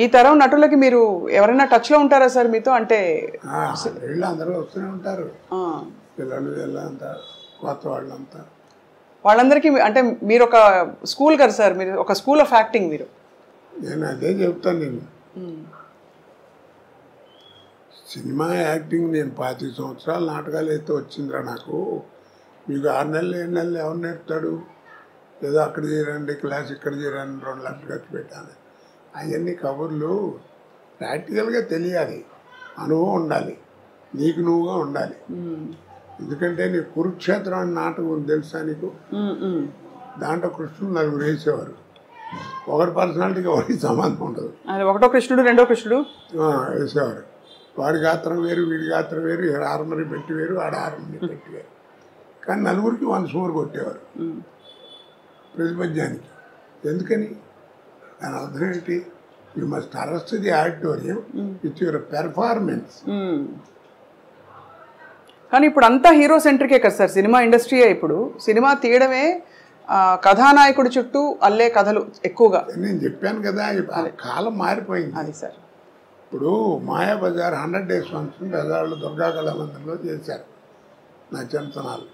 ఈ తరం నటులకి మీరు ఎవరైనా టచ్లో ఉంటారా సార్ మీతో? అంటే వీళ్ళు అందరూ వస్తూనే ఉంటారు, పిల్లలు వీళ్ళంతా, కొత్త వాళ్ళంతా. వాళ్ళందరికీ అంటే మీరు ఒక స్కూల్ కదా సార్, మీరు ఒక స్కూల్ ఆఫ్ యాక్టింగ్ మీరు. నేను అదే చెప్తాను. నేను సినిమా యాక్టింగ్ నేను 25 సంవత్సరాలు నాటకాలు అయితే వచ్చిందిరా నాకు. మీకు 6 నెలలు 7 నెలలు ఎవరు నేర్పుతాడు? ఏదో అక్కడ చేరండి క్లాస్, ఇక్కడ చేరండి 2 లక్షలు ఖర్చు పెట్టాను. అవన్నీ కబుర్లు. ప్రాక్టికల్గా తెలియాలి, అనుభవం ఉండాలి, నీకు నువ్వుగా ఉండాలి. ఎందుకంటే నీ కురుక్షేత్రం అని నాటకం ఉంది తెలుసా నీకు? దాంట్లో కృష్ణుడు 4 వేసేవారు. ఒకటి పర్సనాలిటీకి ఒకటి సంబంధం ఉండదు. ఒకటో కృష్ణుడు రెండో కృష్ణుడు వేసేవారు. వాడి గాత్రం వేరు, వీడి గాత్రం వేరు, ఆర్మరీ పెట్టి వేరు, వాడి ఆర్మరీ పెట్టి వేరు. కానీ 4కి 1 సూర్ కొట్టేవారు ప్రతిపద్యానికి. ఎందుకని? దాని అర్థం ఏంటి? You must arrest the auditorium with your performance. కానీ ఇప్పుడు అంతా హీరో సెంట్రికే కదా సార్ సినిమా ఇండస్ట్రీ. ఇప్పుడు సినిమా తీయడమే కథానాయకుడి చుట్టూ అల్లే కథలు ఎక్కువగా. నేను చెప్పాను కదా, కాలం మారిపోయింది. అది సార్ ఇప్పుడు మాయాబజార్ 100 డేస్ ఫంక్షన్ బజార్లో దుర్గా కళామందిరంలో చేశారు నా చింతనాలు.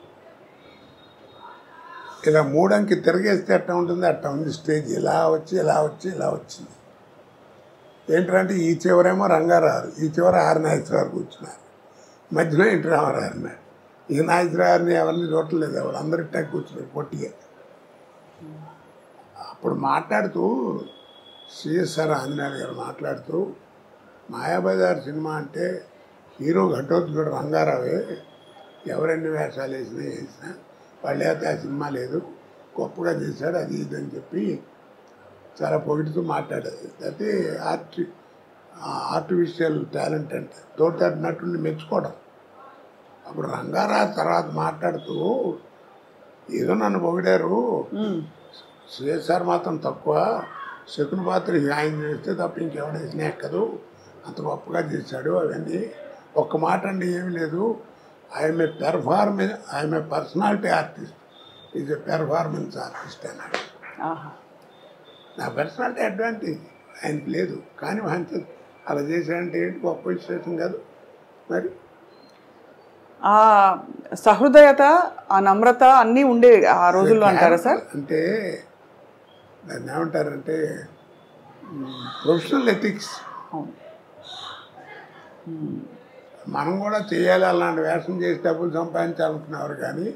ఇలా 3 అంకి తిరగేస్తే అట్ట ఉంటుంది, అట్ట ఉంది స్టేజ్. ఇలా వచ్చి ఇలా వచ్చి ఇలా వచ్చింది. ఏంటంటే ఈ చివరేమో రంగారావు, ఈ చివర ఆర్ నాగేశ్వరరావు కూర్చున్నారు, మధ్యలో ఎన్టీ రామారావు అన్నారు. ఈ నాగేశ్వరరావుని ఎవరిని చూడలేదు, ఎవరు అందరి టెక్ కూర్చున్నారు పొట్టిగా. అప్పుడు మాట్లాడుతూ సిఎస్ఆర్ ఆంజనేయులు గారు మాట్లాడుతూ, మాయాబజార్ సినిమా అంటే హీరో ఘటోత్కచుడు రంగారావే, ఎవరెన్ని వేషాలు వేసినా వాళ్ళు అయితే ఆ సినిమా లేదు, గొప్పగా చేశాడు, అది ఇది అని చెప్పి చాలా పొగిడుతూ మాట్లాడేది. అయితే ఆర్టిఫిషియల్ టాలెంట్ అంటే తోట నటుడిని మెచ్చుకోవడం. అప్పుడు రంగారావు తర్వాత మాట్లాడుతూ, ఏదో నన్ను పొగిడారు, సిఎస్ఆర్ మాత్రం తక్కువ, శకుని పాత్ర ఆయన చేస్తే తప్ప ఇంకెవడ వేసినా ఎక్కదు, అంత గొప్పగా చేశాడు అవన్నీ. ఒక్క మాట అండి ఏమీ లేదు, I'm a personality artist, is a performance artist అన్నాడు. నా పర్సనాలిటీ అడ్వాంటేజ్ ఆయనకి లేదు, కానీ మంచి అలా చేశాడంటే ఏంటి గొప్ప విశేషం కాదు. మరి ఆ సహృదయత, ఆ నమ్రత అన్నీ ఉండే ఆ రోజుల్లో అంటారా సార్? అంటే దాన్ని ఏమంటారంటే ప్రొఫెషనల్ ఎథిక్స్. మనం కూడా చేయాలి, అలాంటి వేషం చేసి డబ్బులు సంపాదించాలనుకునేవారు, కానీ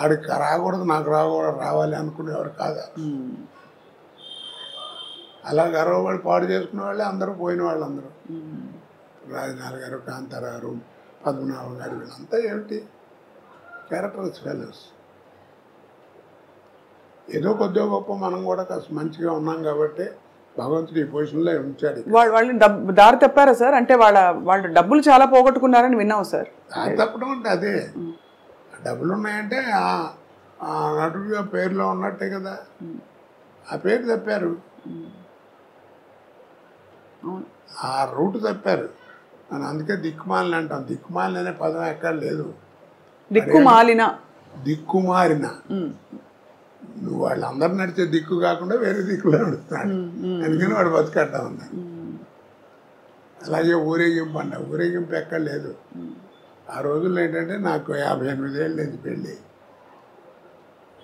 ఆడికి రాకూడదు నాకు రావాలి అనుకునేవారు కాదు. అలా గర్వపడి పాడు చేసుకునే వాళ్ళే అందరూ, పోయిన వాళ్ళు అందరూ. రాజనాథ్ గారు, కాంతారావు, పద్మనాభం గారు, వీళ్ళంతా ఏమిటి క్యారెక్టర్స్ ఫెలోస్. ఏదో కొద్దిగా గొప్ప మనం కూడా కాస్త మంచిగా ఉన్నాం కాబట్టి భగవంతుడు ఈ పొజిషన్లో ఉంచాడు. వాళ్ళు దారి తప్పారా సార్? అంటే వాళ్ళు డబ్బులు చాలా పోగొట్టుకున్నారని విన్నాం సార్. దారి తప్పడం అంటే అదే, డబ్బులు ఉన్నాయంటే నటుడిగా పేరులో ఉన్నట్టే కదా, ఆ పేరు తప్పారు, ఆ రూట్ తప్పారు. మనం అందుకే దిక్కుమాలిన అంటాం. దిక్కుమాలిన అనే పదం ఎక్కడ లేదు. దిక్కుమారిన నువ్వు వాళ్ళందరూ నడిచే దిక్కు కాకుండా వేరే దిక్కులో నడుస్తున్నాడు, అందుకని వాడు బతుకట్టా ఉన్నాడు. అలాగే ఊరేగింపు అంట, ఊరేగింపు ఎక్కడ లేదు. ఆ రోజుల్లో ఏంటంటే నాకు 58 ఏళ్ళు లేదు పెళ్ళి.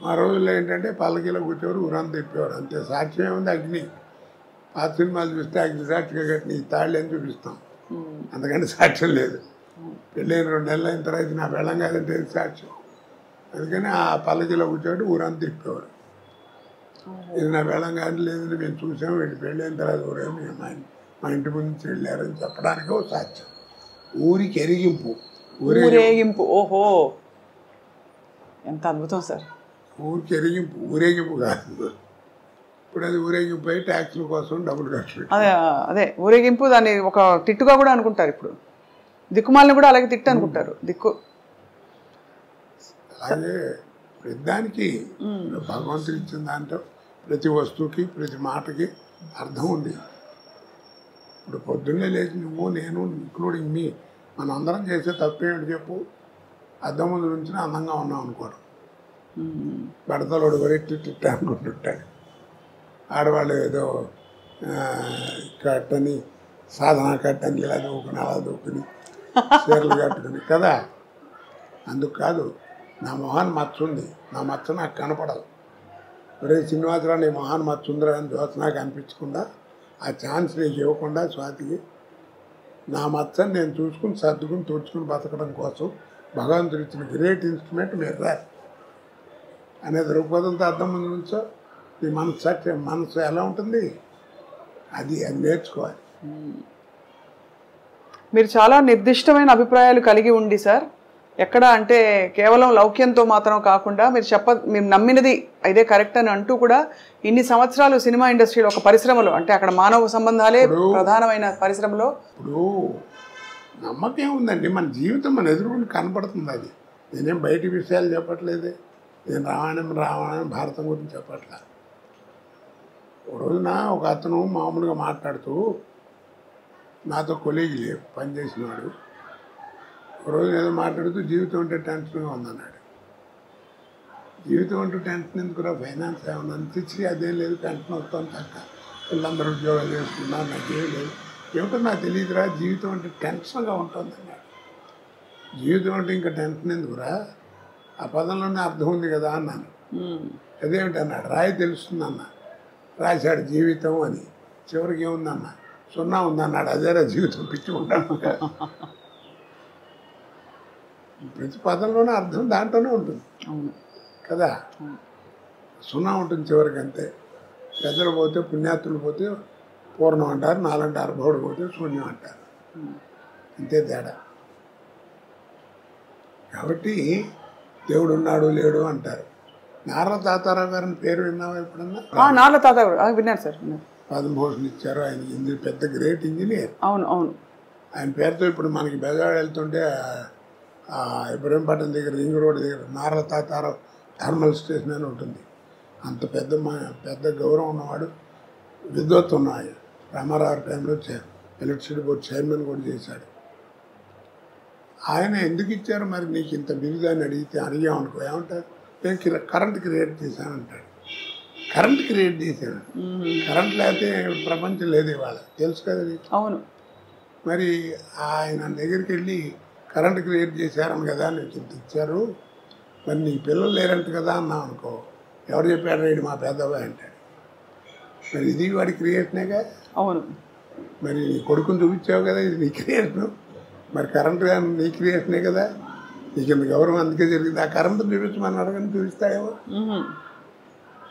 ఆ రోజుల్లో ఏంటంటే పల్లకీలో కూర్చోరు, ఊరంతా తిప్పేవారు, అంతే. సాక్ష్యం ఏముంది? అగ్ని. పాత సినిమాలు చూస్తే అగ్ని సాక్షిగా కట్టిన ఈ తాళ్ళు అని చూపిస్తాం, అందుకని సాక్ష్యం లేదు. పెళ్ళైన 2 నెలలు అయిన తర్వాత నా వెళ్ళం కాదంటే సాక్ష్యం. అందుకని ఆ పల్లకీలో కూర్చోబెట్టి ఊరంతా తిప్పేవారు. ఇది నా వెళ్ళం కాదు, లేదని మేము చూసాము, వీళ్ళు పెళ్ళైన తర్వాత ఊరేమి మా ఇంటి ముందు వెళ్ళారని చెప్పడానికి ఒక సాక్ష్యం. ఊరికి ఎరిగింపు, ఊరేగింపు. ఓహో, ఎంత అద్భుతం సార్. ఊరికి ఎరిగింపు, ఊరేగింపు కాదు. ఇప్పుడు అది ఊరేగింపు అయి ట్యాక్సుల కోసం డబ్బులు ఖర్చు. అదే ఊరేగింపు, దాన్ని ఒక తిట్టుగా కూడా అనుకుంటారు. ఇప్పుడు దిక్కుమాలని కూడా అలాగే తిట్టు అనుకుంటారు. దిక్కు అలాగే ప్రతిదానికి భగవంతుడు ఇచ్చిన దాంట్లో ప్రతి వస్తువుకి ప్రతి మాటకి అర్థం ఉంది. ఇప్పుడు పొద్దున్నే లేచి నువ్వు నేను ఇంక్లూడింగ్ మీ మనం అందరం చేసే తప్పేమిటి చెప్పు? అద్దం ముందు నుంచి అందంగా ఉన్నాం అనుకోవడం. బడతలోడు వరెట్టి తిట్టా అనుకుంటుంటాడు. ఆడవాళ్ళు ఏదో కట్టని సాధన కట్టని ఇలా దూకుని అలా దూకుని చీరలు కట్టుకుని కదా. అందుకు కాదు, నా మొహాన్ని మచ్చ ఉంది, నా మచ్చ నాకు కనపడదు. ఒరే శ్రీనివాసరావు నీ మొహాన్ని మచ్చ ఉందిరా అని దోశ నాకు అనిపించకుండా, ఆ ఛాన్స్ నీకు ఇవ్వకుండా స్వాతికి నా మచ్చని నేను చూసుకుని సర్దుకుని తుడుచుకుని బతకడం కోసం భగవంతుడు ఇచ్చిన గ్రేట్ ఇన్స్ట్రుమెంట్ మీరు రారు అనే దృక్పథంతో అర్థం ముందు నుంచో నీ మనసు ఎలా ఉంటుంది అది నేర్చుకోవాలి. మీరు చాలా నిర్దిష్టమైన అభిప్రాయాలు కలిగి ఉండి సార్, ఎక్కడ అంటే కేవలం లౌక్యంతో మాత్రం కాకుండా మీరు నమ్మినది ఇదే కరెక్ట్ అని అంటూ కూడా ఇన్ని సంవత్సరాలు సినిమా ఇండస్ట్రీలో ఒక పరిశ్రమలో, అంటే అక్కడ మానవ సంబంధాలే ప్రధానమైన పరిశ్రమలో ఇప్పుడు నమ్మకం ఉందండి. మన జీవితం మన ఎదురుకుండా కనపడుతుంది. అది నేనేం బయటి విషయాలు చెప్పట్లేదే, నేను రామాయణం భారతం గురించి చెప్పట్లా. ఒక రోజున ఒక అతను మామూలుగా మాట్లాడుతూ నాతో కొలీగ్ లేవు పనిచేసినవాడు, ఒక రోజు ఏదో మాట్లాడుతూ జీవితం అంటే టెన్షన్గా ఉందన్నాడు. జీవితం అంటూ టెన్షన్ ఎందుకురా, ఫైనాన్స్ ఏమన్నా అనిపించి అదేం లేదు, టెన్షన్ వస్తాను తక్క, పిల్లలందరూ ఉద్యోగాలు చేసుకున్నారు, నాకేం లేదు, ఏమిటో నాకు తెలియదురా, జీవితం అంటే టెన్షన్గా ఉంటుంది అన్నాడు. జీవితం అంటే ఇంకా టెన్షన్ ఎందుకురా, ఆ పదంలోనే అర్థం ఉంది కదా అన్నాను. అదేమిటి అన్నాడు, రాయి తెలుస్తుంది అన్న. రాశాడు జీవితం అని, చివరికి ఏముందన్న, 0 ఉందన్నాడు. అదేరా జీవితం, పిచ్చి ఉంటాను. ప్రతి పదంలోనే అర్థం దాంట్లోనే ఉంటుంది కదా. 0 ఉంటుంది చివరికి, అంతే. పెద్దలు పోతే పుణ్యాత్తులు పోతే పూర్ణం అంటారు, నాలంటారు, బౌడు పోతే శూన్యం అంటారు, అంతే తేడా. కాబట్టి దేవుడు ఉన్నాడు లేడు అంటారు. నార్ల తాతారావు గారిని పేరు విన్నావా ఎప్పుడన్నా? నార్ల తాతారావు విన్నాను సార్. పద్మభూషణ్ ఇచ్చారు. ఆయన పెద్ద గ్రేట్ ఇంజనీర్. అవును అవును. ఆయన పేరుతో ఇప్పుడు మనకి బెజవాడ వెళ్తుంటే ఇబ్రహీంపట్నం దగ్గర రింగ్ రోడ్ దగ్గర నార్ల తాతారావు థర్మల్ స్టేషన్ అని ఉంటుంది. అంత పెద్ద గౌరవం ఉన్నవాడు, విద్వత్ ఉన్నాడు. రామారావు టైంలో ఎలక్ట్రిసిటీ బోర్డు చైర్మన్ కూడా చేశాడు. ఆయన ఎందుకు ఇచ్చారు మరి నీకు ఇంత బిరుదాన్ని అడిగామనుకో ఏమంటారు, నేను కరెంట్ క్రియేట్ చేశానంటాడు. కరెంట్ క్రియేట్ చేశాను, కరెంట్ లేకపోతే ప్రపంచం లేదు ఇవాళ, తెలుసు కదా నీకు. అవును. మరి ఆయన దగ్గరికి వెళ్ళి కరెంట్ క్రియేట్ చేశారని కదా నీకు ఇంత ఇచ్చారు, మరి నీకు పిల్లలు లేరంట కదా అన్నాం అనుకో, ఎవరు చెప్పాడు రేడు మా పెద్దబాయ్ అంటాడు. మరి ఇది వాడి క్రియేషనేగా. అవును. మరి నీ కొడుకుని చూపించావు కదా, ఇది నీ క్రియేషను. మరి కరెంట్ కానీ నీ క్రియేషనే కదా, నీకు ఇంత గౌరవం అందుకే జరిగింది. ఆ కరెంట్ చూపించమని అడగని చూపిస్తాడేమో,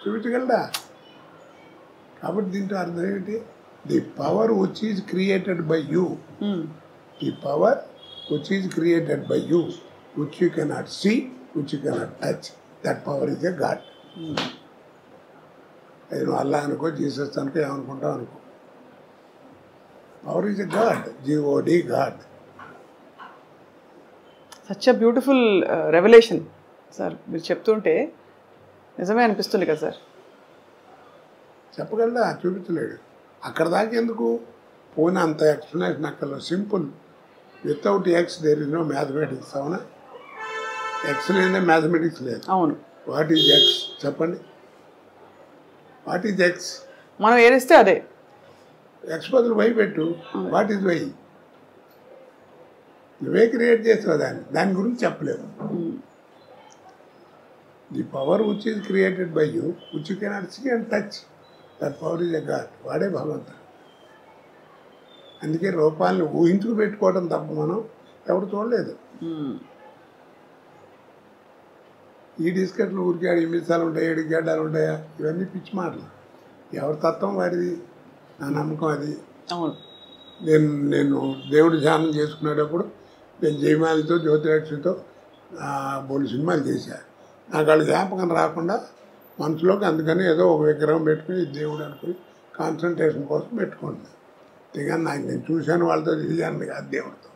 చూపించగలడా? కాబట్టి దీంట్లో అర్థం ఏంటి, the power which is created by you, the power which is created by you, which you cannot see, which you cannot touch, that power is a god. అది నువ్వు అల్లా అనుకో, జీసస్ అనుకో, ఏమనుకుంటావు అనుకో, power is a god, G O D god. Such a beautiful revolution sir. మీరు చెప్తుంటే నిజమే అనిపిస్తుంది కదా సార్. చెప్పగలడా? చూపించలేడు. అక్కడ దాకా ఎందుకు పోయినా అంత ఎక్స్ప్లెనేషన్ అక్కడ simple. Without X there is no mathematics. అవునా? ఎక్స్ లేదే మ్యాథమెటిక్స్ లేదు. అవును. వాట్ ఈజ్ ఎక్స్ చెప్పండి, వాట్ ఈజ్ ఎక్స్? మనం ఏరిస్తే అదే. ఎక్స్ బదులు వై పెట్టు, వాట్ ఈజ్ వై? నువ్వే క్రియేట్ చేసావు దాని గురించి చెప్పలేవు. The power which is created by you, which you cannot see and touch, that power is a god. వాడే భగవంతుడు. అందుకే రూపాలను ఊహించుకు పెట్టుకోవడం తప్ప మనం ఎవరు చూడలేదు. ఈ డిస్కట్లు ఊరికే 8 నిమిషాలు ఉంటాయి, 7 గడ్డాలు ఉంటాయా, ఇవన్నీ పిచ్చి మాటలు. ఎవరి తత్వం వాడిది, నా నమ్మకం అది. నేను దేవుడి ధ్యానం చేసుకునేటప్పుడు నేను జయమాలితో జ్యోతిలక్ష్మితో బోలు సినిమాలు చేశాను. నాకు వాళ్ళు జ్ఞాపకం రాకుండా మనసులోకి, అందుకని ఏదో ఒక విగ్రహం పెట్టుకుని దేవుడు అనుకుని కాన్సన్ట్రేషన్ కోసం పెట్టుకుంటున్నాను. అంతేగాని నాకు నేను చూశాను వాళ్ళతో తిరిగాను కాదు దేవుడితో.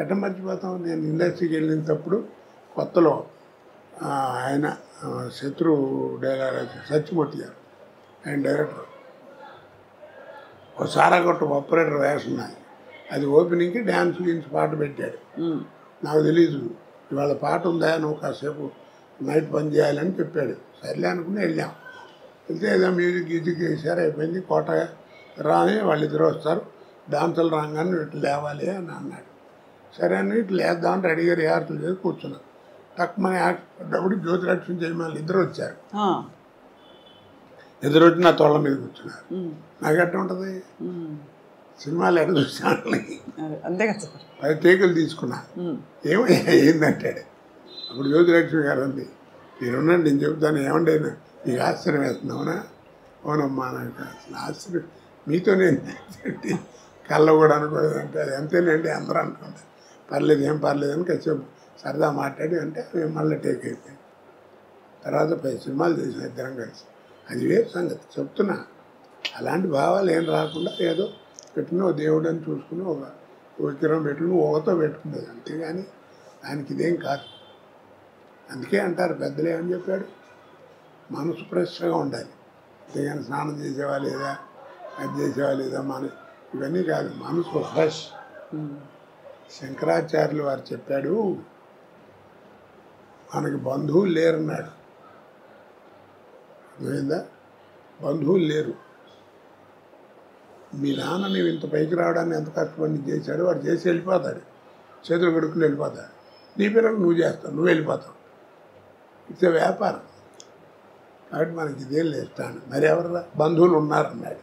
ఎట్ట మర్చిపోతాం? నేను ఇండస్ట్రీకి వెళ్ళినప్పుడు కొత్తలో ఆయన శత్రు డైరెక్టర్ సత్యమూర్తి గారు, ఆయన డైరెక్టర్, ఒక సారాగొట్ట ఆపరేటర్ వేషం నాది. అది ఓపెనింగ్కి డ్యాన్స్ గురించి పాట పెట్టాడు. నాకు తెలీదు ఇవాళ పాట ఉందా, నువ్వు కాసేపు నైట్ పని చేయాలని చెప్పాడు. సర్లే అనుకుని వెళ్ళాం. వెళ్తే ఏదో మ్యూజిక్ వేసారు, అయిపోయింది. కోట రాని వాళ్ళిద్దరు వస్తారు, డాన్సులు రాగానే ఇట్లా లేవాలి అని అన్నాడు. సరే అని ఇట్లా లేద్దామని రెడీగా రిహార్సల్ చేసి కూర్చున్నాను. తక్కువని యాక్టప్పుడు జ్యోతిలక్ష్మి జయమాలి ఇద్దరు వచ్చారు. ఎదురు వచ్చి నా తోళ్ళ మీద కూర్చున్నారు. నాకు ఎట్లా ఉంటుంది, సినిమాలు ఎక్కడ చూసాను, అంతే కదా, 10 టేకులు తీసుకున్నా. ఏందంటాడు. అప్పుడు జ్యోతిలక్ష్మి గారు అంది, మీరున్నాను నేను చెబుతాను, ఏమండి నీకు ఆశ్చర్యం వేస్తున్నావునా? అవునమ్మా, నాకు అసలు ఆశ్చర్యం మీతో నేను కళ్ళ కూడా అనుకోలేదంటే అది అంతేనండి అందరూ అనుకుంటారు. పర్లేదు, ఏం పర్లేదు అని కాసేపు సరదా మాట్లాడి అంటే మేము మళ్ళీ టేక్ అయిపోయింది. తర్వాత 10 సినిమాలు చేసిన ఇద్దరం కలిసి. అది వేరు సంగతి చెప్తున్నా. అలాంటి భావాలు ఏం రాకుండా ఏదో పెట్టుకుని ఓ దేవుడు అని చూసుకుని ఒక విగ్రహం పెట్టుకుని ఊగతో పెట్టుకునేది, అంతేగాని దానికి ఇదేం కాదు. అందుకే అంటారు పెద్దలు ఏమని చెప్పాడు, మనసు ఫ్రెష్గా ఉండాలి, అంతేగాని స్నానం చేసేవా లేదా, అది చేసేవా లేదా, ఇవన్నీ కాదు, మనసు ఫ్రెష్. శంకరాచార్యులు వారు చెప్పాడు, మనకి బంధువులు లేరన్నాడు. అర్థమైందా? బంధువులు లేరు. మీ నాన్న నీవు ఇంత పైకి రావడానికి ఎంత కష్టపడి చేశాడు, వాడు చేసి వెళ్ళిపోతాడు, చేతులు కడుక్కుని వెళ్ళిపోతాడు. నీ పిల్లలు నువ్వు చేస్తావు, నువ్వు వెళ్ళిపోతావు. ఇట్స్ వ్యాపారం. కాబట్టి మనకి ఇదేం లేస్తాను. మరి ఎవరు బంధువులు ఉన్నారన్నాడు.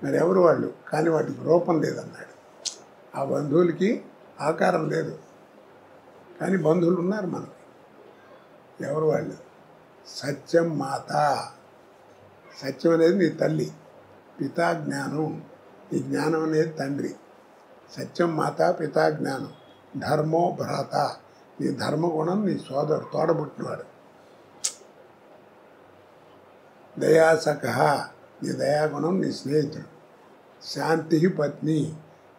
మరి ఎవరు వాళ్ళు, కానీ వాటికి రూపం లేదన్నాడు. ఆ బంధువులకి ఆకారం లేదు, కానీ బంధువులు ఉన్నారు మనకి. ఎవరు వాళ్ళు? సత్యం మాత. సత్యం అనేది నీ తల్లి, పితా జ్ఞానం, నీ జ్ఞానం అనేది తండ్రి. సత్యం మాత, పితా జ్ఞానం. ధర్మో భ్రాత, నీ ధర్మగుణం నీ సోదరుడు, తోడబుట్టినవాడు. దయాసఖ, నీ దయాగుణం నీ స్నేహితుడు. శాంతి పత్ని,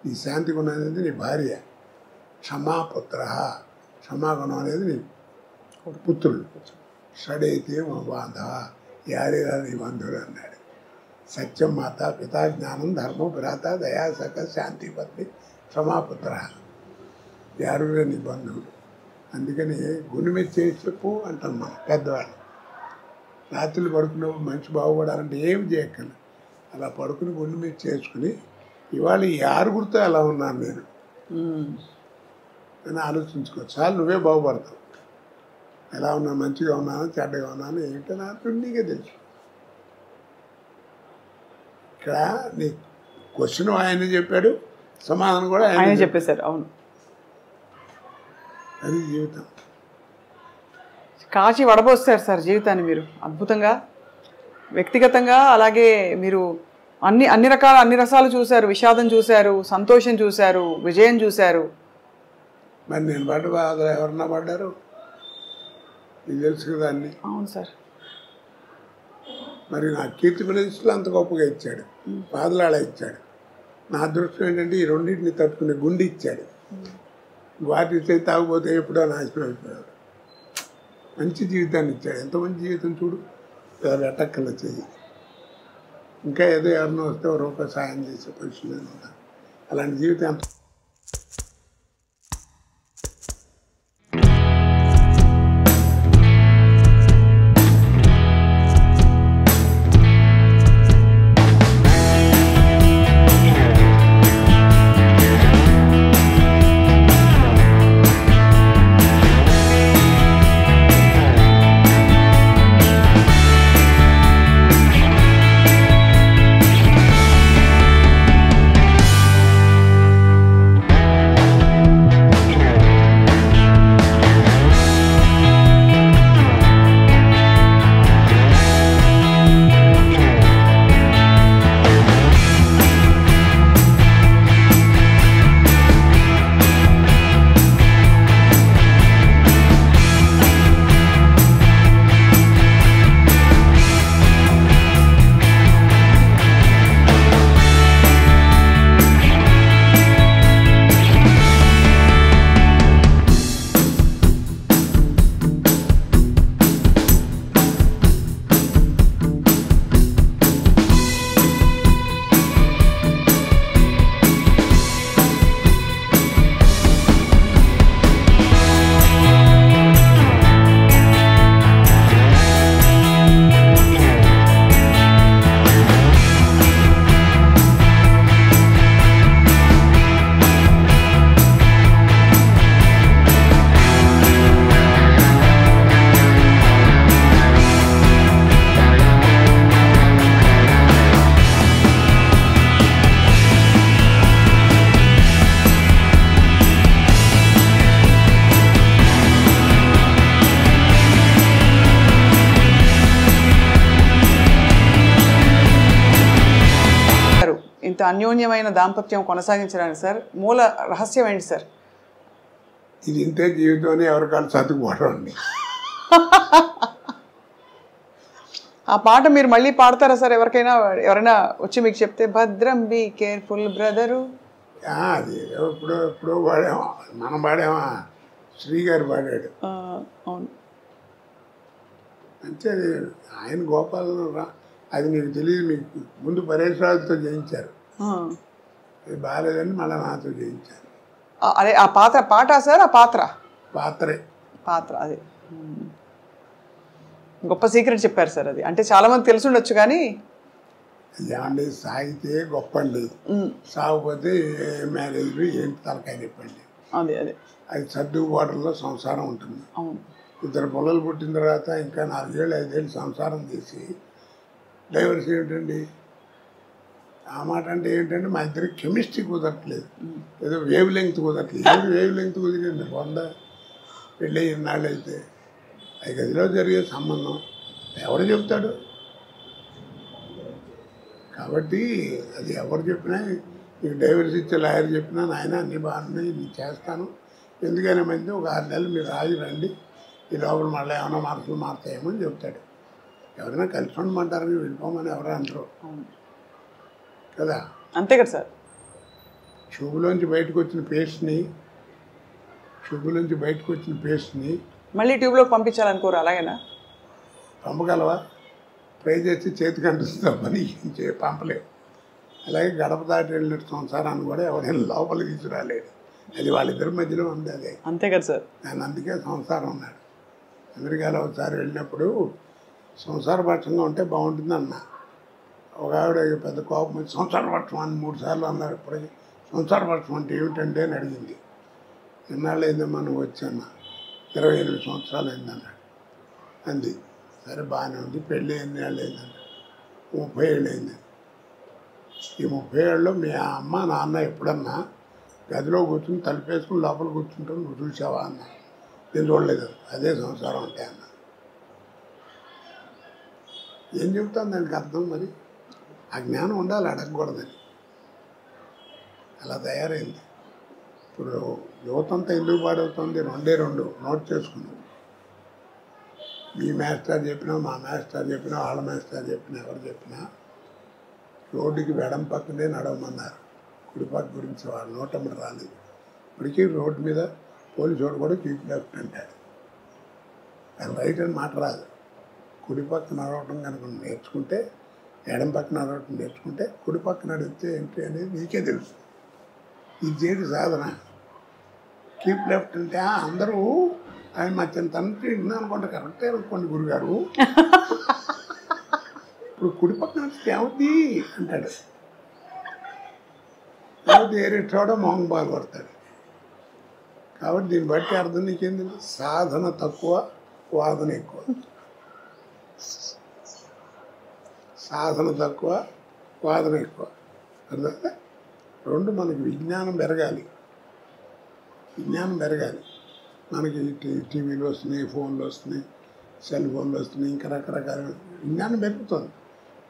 నీ శాంతి గుణం అనేది నీ భార్య. క్షమాపుత్ర, క్షమాగుణం అనేది నీ పుత్రుడు. షడైతే మా బాంధవ, యారేరా నీ బంధువులు అన్నాడు. సత్యం మాత, పితా జ్ఞానం, ధర్మం భ్రాత, దయాసఖ, శాంతి పత్ని, క్షమాపుత్ర. యారురా నీ బంధువులు. అందుకని గుండె మీద చేసి చెప్పు అంటాం మనం పెద్దవాళ్ళు. రాత్రులు పడుకున్నప్పుడు మనిషి బాగుపడాలంటే ఏమి చేయక్కర్లేదు, అలా పడుకుని గుండె మీద చేసుకుని ఇవాళ ఈ ఆరుగురితో ఎలా ఉన్నాను నేను అని ఆలోచించుకో, చాలు నువ్వే బాగుపడతావు. ఎలా ఉన్నాను, మంచిగా ఉన్నాను, చెడ్డగా ఉన్నాను, ఏంటో నాకు నీకే తెలుసు. ఇక్కడ నీ క్వశ్చన్ ఆయన చెప్పాడు, సమాధానం కూడా ఆయన చెప్పేశారు. అవును, అది జీవితం. కాచి వడబోస్తారు సార్ జీవితాన్ని మీరు అద్భుతంగా. వ్యక్తిగతంగా అలాగే మీరు అన్ని రసాలు చూశారు. విషాదం చూశారు, సంతోషం చూశారు, విజయం చూశారు. మరి నేను పడ్డ బాధలు ఎవరన్నా పడ్డారు, నీకు తెలుసు కదా అన్ని. అవును సార్. మరి నా కీర్తి ప్రదేశాలు అంత గొప్పగా ఇచ్చాడు, బాధలాడ ఇచ్చాడు. నా అదృష్టం ఏంటంటే ఈ రెండింటిని తట్టుకునే గుండె ఇచ్చాడు. వాటిస్తే తాగిపోతే ఎప్పుడో నాశనం అయిపోయాడు. మంచి జీవితాన్ని ఇచ్చాడు. ఎంత మంచి జీవితం చూడు, ఎట్టక్కల చెయ్యి. ఇంకా ఏదో ఎవరినో వస్తే రూపాయి సాయం చేసే పరిస్థితి ఉంటాను. అలాంటి జీవితం ఎంత ఇంత అన్యోన్యమైన దాంపత్యం కొనసాగించడానికి సార్ మూల రహస్యం ఏంటి సార్? ఇది ఇంతే జీవితం ఎవరికాళ్ళు సర్దుకుపోవడం అండి. ఆ పాట మీరు మళ్ళీ పాడతారా సార్? ఎవరైనా వచ్చి మీకు చెప్తే భద్రం బీ కేర్ఫుల్ బ్రదరు. అది ఎప్పుడో పాడామా, మనం పాడామా, శ్రీగారు పాడాడు. అవును. అంటే ఆయన గోపాల అది మీకు తెలియదు. మీకు ముందు పరేష్ రాజుతో చేయించారు, అది బాగాలేదని మళ్ళీ నాతో చేయించారు. అదే ఆ పాట సార్? ఆ పాత్ర అదే గొప్ప సీక్రెట్ చెప్పారు సార్. అది అంటే చాలా మంది తెలిసి ఉండొచ్చు కానీ ఏమండి, సాగితే గొప్ప అండి, సాగిపోతే మ్యారేజ్ ఏంటి తలకాయ చెప్పండి. అదే అది సర్దుబాటులో సంసారం ఉంటుంది. ఇద్దరు పిల్లలు పుట్టిన తర్వాత ఇంకా 4 ఏళ్ళు 5 ఏళ్ళు సంసారం చేసి డైవర్స్ ఏమిటండి? ఆ మాట అంటే ఏంటంటే మా ఇద్దరికి కెమిస్ట్రీ కుదరట్లేదు, ఏదో వేవ్ లెంగ్త్ కుదరట్లేదు. ఏది వేవ్ లెంగ్త్ కుదిరింది? పెళ్ళి ఇన్నాళ్ళు అయితే 5 గదిలో జరిగే సంబంధం ఎవరు చెప్తాడు? కాబట్టి అది ఎవరు చెప్పినా, నీకు డైవర్స్ ఇచ్చే లాయర్ చెప్పినా నాయన అన్నీ బాగున్నాయి, నేను చేస్తాను, ఎందుకైనా మంది ఒక 6 నెలలు మీరు ఆగి రండి, ఈ లోపల మళ్ళీ ఏమైనా మార్పులు మారుతాయేమో అని చెప్తాడు. ఎవరైనా కలిసి ఉండమంటారని వెళ్ళిపోమని ఎవరు అంటారు కదా. అంతే కదా సార్. ట్యూబ్లోంచి బయటకు వచ్చిన పేస్ట్ని మళ్ళీ ట్యూబ్లోకి పంపించాలనుకోరు, అలాగేనా? పంపగలవా? ట్రై చేసి చేతికి అంటుస్తాం, పని పంపలేవు. అలాగే గడప దాటి వెళ్ళిన సంసారాన్ని కూడా ఎవరైనా లోపలికి తీసుకురాలేడు. అది వాళ్ళిద్దరి మధ్యలో ఉంది. అదే అంతే కదా సార్. ఆయన అందుకే సంసారం ఉన్నాడు. అమెరికాలో ఒకసారి వెళ్ళినప్పుడు సంసారపక్షంగా ఉంటే బాగుంటుంది అన్న. ఒక ఆవిడ పెద్ద కోపం వచ్చి సంసారపక్షం అని 3 సార్లు అన్నారు. ఇప్పటికీ సంసారపక్షం అంటే ఏమిటంటే అని అడిగింది. ఎన్నాళ్ళు అయిందమ్మా నువ్వు వచ్చాన్న? 28 సంవత్సరాలు అయిందన్నాడు. అంది. సరే బాగానే ఉంది. పెళ్ళి ఎన్ని ఏళ్ళు అయిందన్నాడు? 30 ఏళ్ళు అయింది. ఈ 30 ఏళ్ళలో మీ అమ్మ నాన్న ఎప్పుడన్నా గదిలో కూర్చుని తలుపేసుకుని లోపల కూర్చుంటాం నువ్వు చూసావా అన్న. నేను చూడలేదు. అదే సంసారం అంటే అన్న. ఏం చెబుతాను దానికి అర్థం? మరి ఆ జ్ఞానం ఉండాలి, అడగకూడదని. అలా తయారైంది. ఇప్పుడు యువతంతా ఎందుకు పాడవుతుంది? 2 నోట్ చేసుకున్నాం. మీ మాస్టర్ చెప్పినా, మా మాస్టర్ చెప్పినా, వాళ్ళ మాస్టర్ చెప్పినా, ఎవరు చెప్పినా రోడ్డుకి వెడం పక్కనే నడవమన్నారు. కుడిపక్క గురించి వాళ్ళు నోటమ్మడి రాలేదు. ఇప్పటికీ రోడ్డు మీద పోలీసు వాడు కూడా కీప్ లెఫ్ట్ అంటాడు. అది రైట్ అని మాట రాదు. కుడిపక్క నడవటం కనుక నేర్చుకుంటే, ఎడం పక్క నడవటం నేర్చుకుంటే కుడిపక్క నడిస్తే ఏంటి అనేది నీకే తెలుసు. ఇది చేయడు సాధన. కీప్ లెఫ్ట్ అంటే అందరూ ఆయన మా తండ్రి అనుకుంటే కరెక్టే అనుకోండి గురుగారు, ఇప్పుడు కుడిపక్క నడిస్తే ఏమవుతుంది అంటాడు. లేకపోతే ఏరే చోట మొహం బాగుపడతాడు. కాబట్టి దీన్ని బట్టి అర్థం నీకేంది? సాధన తక్కువ, వాదన ఎక్కువ. సాధన తక్కువ, వాదన ఎక్కువ. అర్థం? 2 మనకి విజ్ఞానం పెరగాలి. మనకి టీవీలు వస్తున్నాయి, ఫోన్లు వస్తున్నాయి, సెల్ ఫోన్లు వస్తున్నాయి, ఇంకా రకరకాల విజ్ఞానం పెరుగుతుంది.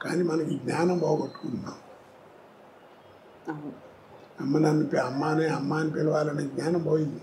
కానీ మనకి జ్ఞానం పోగొట్టుకుంటున్నాం. అమ్మ అని పిలవాలనే జ్ఞానం పోయింది.